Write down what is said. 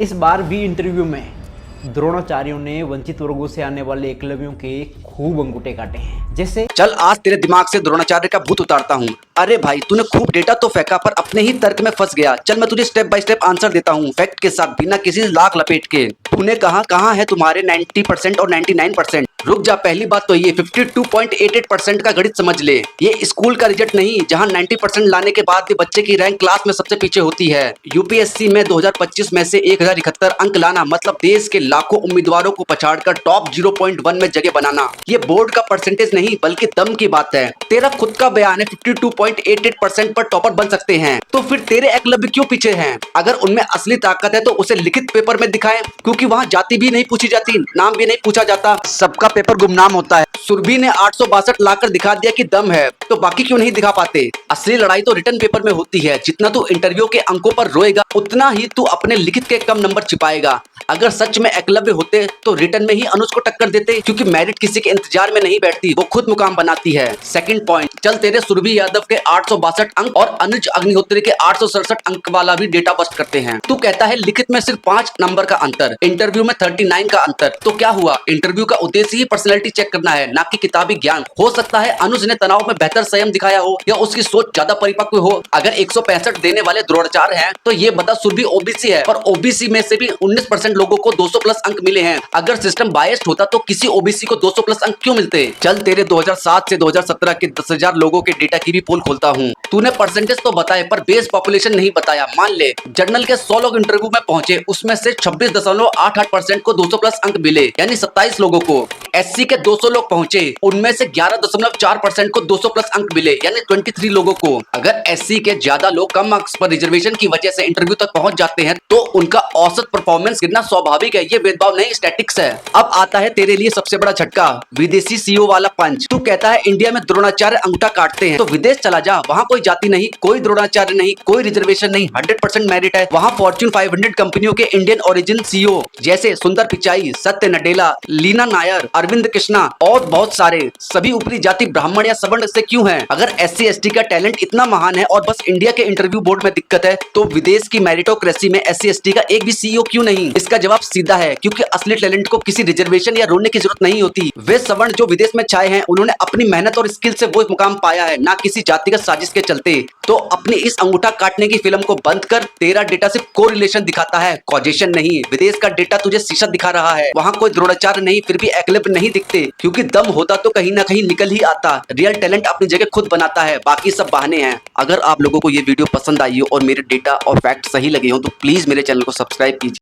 इस बार भी इंटरव्यू में द्रोणाचार्यों ने वंचित वर्गों से आने वाले एकलव्यों के खूब अंगूठे काटे हैं। जैसे चल आज तेरे दिमाग से द्रोणाचार्य का भूत उतारता हूँ। अरे भाई तूने खूब डेटा तो फेंका पर अपने ही तर्क में फंस गया। चल मैं तुझे स्टेप बाय स्टेप आंसर देता हूँ, फैक्ट के साथ, बिना किसी लाख लपेट के। तूने कहाँ है तुम्हारे 90% और 99%? रुक जा, पहली बात तो ये 52.88% का गणित समझ ले। ये स्कूल का रिजल्ट नहीं जहां 90% लाने के बाद भी बच्चे की रैंक क्लास में सबसे पीछे होती है। यूपीएससी में 2025 में से 1071 अंक लाना मतलब देश के लाखों उम्मीदवारों को पछाड़कर टॉप 0.1 में जगह बनाना। ये बोर्ड का परसेंटेज नहीं बल्कि दम की बात है। तेरा खुद का बयान है 52.88% पर टॉपर बन सकते हैं, तो फिर तेरे एकलव्य क्यों पीछे हैं? अगर उनमें असली ताकत है तो उसे लिखित पेपर में दिखाएं, क्योंकि वहाँ जाति भी नहीं पूछी जाती, नाम भी नहीं पूछा जाता, सबका पेपर गुमनाम होता है। सुरभि ने 862 लाकर दिखा दिया कि दम है, तो बाकी क्यों नहीं दिखा पाते? असली लड़ाई तो रिटर्न पेपर में होती है। जितना तू इंटरव्यू के अंकों पर रोएगा उतना ही तू अपने लिखित के कम नंबर छिपाएगा। अगर सच में एकलव्य होते तो रिटर्न में ही अनुज को टक्कर देते, क्योंकि मेरिट किसी के इंतजार में नहीं बैठती, वो खुद मुकाम बनाती है। सेकंड पॉइंट, चल तेरे सुरभि यादव के 862 अंक और अनुज अग्निहोत्री के 867 अंक वाला भी डेटा बस्ट करते हैं। तू कहता है लिखित में सिर्फ 5 नंबर का अंतर, इंटरव्यू में 39 का अंतर, तो क्या हुआ? इंटरव्यू का उद्देश्य ही पर्सनैलिटी चेक करना है, ना कि किताबी ज्ञान। हो सकता है अनुज ने तनाव में बेहतर संयम दिखाया हो या उसकी सोच ज्यादा परिपक्व हो। अगर 165 देने वाले द्रोणाचार्य हैं तो ये बता सुरभि ओबीसी है, पर ओबीसी में से भी 19% लोगों को 200 प्लस अंक मिले हैं। अगर सिस्टम बायस्ड होता तो किसी ओबीसी को 200 प्लस अंक क्यों मिलते? चल तेरे 2007 से 2017 के 10,000 लोगों के डेटा की भी पोल खोलता हूँ। तूने परसेंटेज तो बताए पर बेस पॉपुलेशन नहीं बताया। मान ले जनरल के 100 लोग इंटरव्यू में पहुंचे, उसमें से 26.88% को 200 प्लस अंक मिले, यानी 27 लोगों को। एससी के 200 लोग पहुंचे, उनमें से 11.4% को 200 प्लस अंक मिले, यानी 23 लोगों को। अगर एससी के ज्यादा लोग कम मार्क्स पर रिजर्वेशन की वजह से इंटरव्यू तक पहुंच जाते हैं तो उनका औसत परफॉर्मेंस गिरना स्वाभाविक है। ये भेदभाव नहीं, स्टैटिक्स है। अब आता है तेरे लिए सबसे बड़ा झटका, विदेशी सीईओ वाला पंच। तू कहता है इंडिया में द्रोणाचार्य अंगूठा काटते हैं, तो विदेश चला जा, वहाँ कोई जाति नहीं, कोई द्रोणाचार्य नहीं, कोई रिजर्वेशन नहीं, 100% मेरिट है। वहाँ फॉर्च्यून 500 कंपनियों के इंडियन ओरिजिन सीईओ जैसे सुंदर पिचाई, सत्य नडेला, लीना नायर, अरविंद कृष्णा और बहुत सारे। सभी ऊपरी जाति ब्राह्मण या सवर्ण से क्यों हैं? अगर एससी एसटी का टैलेंट इतना महान है और बस इंडिया के इंटरव्यू बोर्ड में दिक्कत है, तो विदेश की मेरिटोक्रेसी में एससी एसटी का एक भी सीईओ क्यों नहीं? इसका जवाब सीधा है, क्योंकि असली टैलेंट को किसी रिजर्वेशन या रोने की जरूरत नहीं होती। वे सवर्ण जो विदेश में छाए हैं उन्होंने अपनी मेहनत और स्किल से वो मुकाम पाया है, ना किसी जातिगत साजिश के चलते। तो अपनी इस अंगूठा काटने की फिल्म को बंद कर। तेरा डेटा सिर्फ कोरिलेशन दिखाता है, कॉजेशन नहीं। विदेश का डेटा तुझे शीशा दिखा रहा है, वहाँ कोई द्रोणाचार्य नहीं, फिर भी एकलव्य नहीं दिखते, क्योंकि दम होता तो कहीं ना कहीं निकल ही आता। रियल टैलेंट अपनी जगह खुद बनाता है, बाकी सब बहाने हैं। अगर आप लोगों को ये वीडियो पसंद आई हो और मेरे डेटा और फैक्ट सही लगे हो तो प्लीज मेरे चैनल को सब्सक्राइब कीजिए।